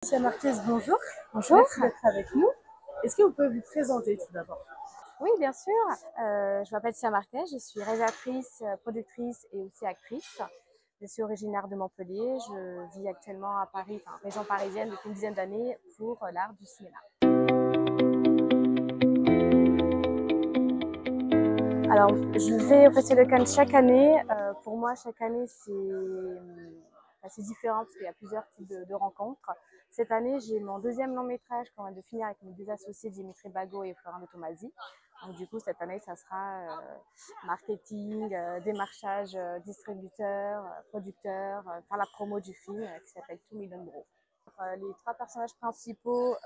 Sia Marquez, bonjour. Bonjour. Merci d'être avec nous. Est-ce que vous pouvez vous présenter tout d'abord? Oui, bien sûr. Je m'appelle Sia Marquez, je suis réalisatrice, productrice et aussi actrice. Je suis originaire de Montpellier. Je vis actuellement à Paris, enfin région parisienne, depuis une dizaine d'années pour l'art du cinéma. Alors, je vais au Festival de Cannes chaque année. Pour moi, chaque année, c'est différent parce qu'il y a plusieurs types de rencontres. Cette année, j'ai mon deuxième long métrage qu'on vient de finir avec mes deux associés Dimitri Bago et Florent de Tomasi. Donc, du coup, cette année, ça sera marketing, démarchage distributeur, producteur, faire la promo du film qui s'appelle 2 Million Bro. Les trois personnages principaux,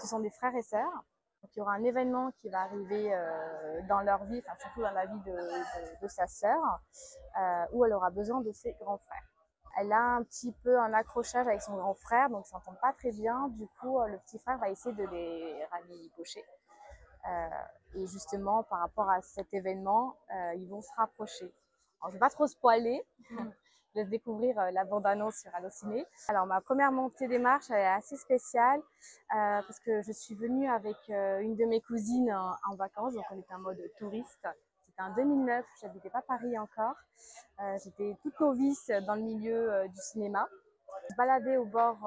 ce sont des frères et sœurs. Donc, il y aura un événement qui va arriver dans leur vie, enfin, surtout dans la vie de sa sœur, où elle aura besoin de ses grands frères. Elle a un petit peu un accrochage avec son grand frère, donc ils s'entendent pas très bien. Du coup, le petit frère va essayer de les rabibocher. Euh, et justement, par rapport à cet événement, ils vont se rapprocher. Alors, je ne vais pas trop spoiler. Je laisse découvrir la bande-annonce sur Allociné. Alors, ma première montée des marches, elle est assez spéciale parce que je suis venue avec une de mes cousines en vacances, donc on était en mode touriste. C'était en 2009, j'habitais pas Paris encore. J'étais toute novice dans le milieu du cinéma. On se baladait au bord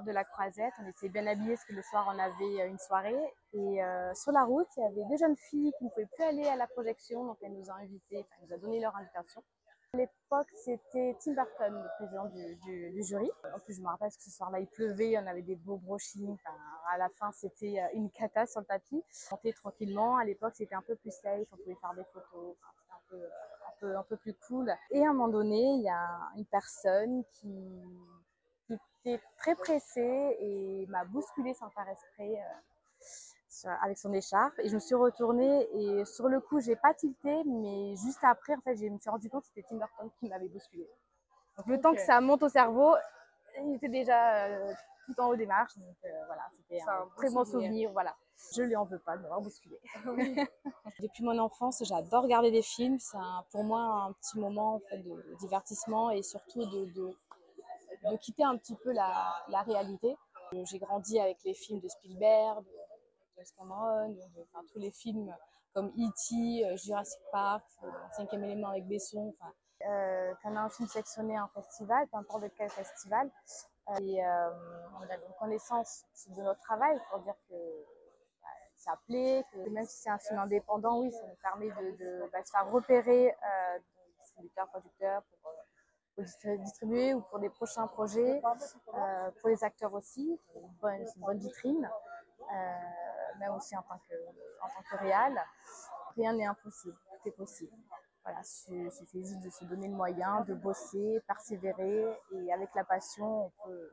de la Croisette. On était bien habillés parce que le soir, on avait une soirée. Et sur la route, il y avait deux jeunes filles qui ne pouvaient plus aller à la projection. Donc, elles nous ont invités, enfin, elles nous ont donné leur invitation. À l'époque, c'était Tim Burton, le président du jury. En plus, je me rappelle que ce soir-là, il pleuvait, on avait des beaux brochings. Enfin, à la fin, c'était une cata sur le tapis. On montait tranquillement. À l'époque, c'était un peu plus safe, on pouvait faire des photos. Enfin, c'était un peu plus cool. Et à un moment donné, il y a une personne qui était très pressée et m'a bousculée sans faire exprès avec son écharpe. Et je me suis retournée et sur le coup, j'ai pas tilté, mais juste après, en fait, je me suis rendu compte que c'était Tim Burton qui m'avait bousculée. Donc le temps que ça monte au cerveau, il était déjà tout en haut des marches. Donc voilà, c'était un très bon souvenir. Voilà. Je lui en veux pas de m'avoir bousculée. Oui. Depuis mon enfance, j'adore regarder des films. C'est pour moi un petit moment en fait, de divertissement et surtout de quitter un petit peu la réalité. J'ai grandi avec les films de Spielberg, de James Cameron, enfin, tous les films comme E.T., Jurassic Park, Cinquième élément avec Besson. Enfin, quand on a un film sélectionné en festival, peu importe de quel festival, on a une connaissance de notre travail pour dire que ça plaît, que même si c'est un film indépendant, oui, ça nous permet de se faire repérer de distributeurs, producteurs pour distribuer ou pour des prochains projets, pour les acteurs aussi, c'est une bonne vitrine, même aussi en tant que réal. Rien n'est impossible, tout est possible. Voilà, il suffit juste de se donner le moyen, de bosser, persévérer et avec la passion, on peut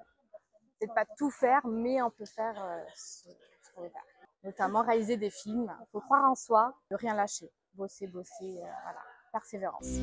peut-être pas tout faire, mais on peut faire ce qu'on veut faire. Notamment réaliser des films. Il faut croire en soi, ne rien lâcher. Bosser, bosser, voilà. Persévérance.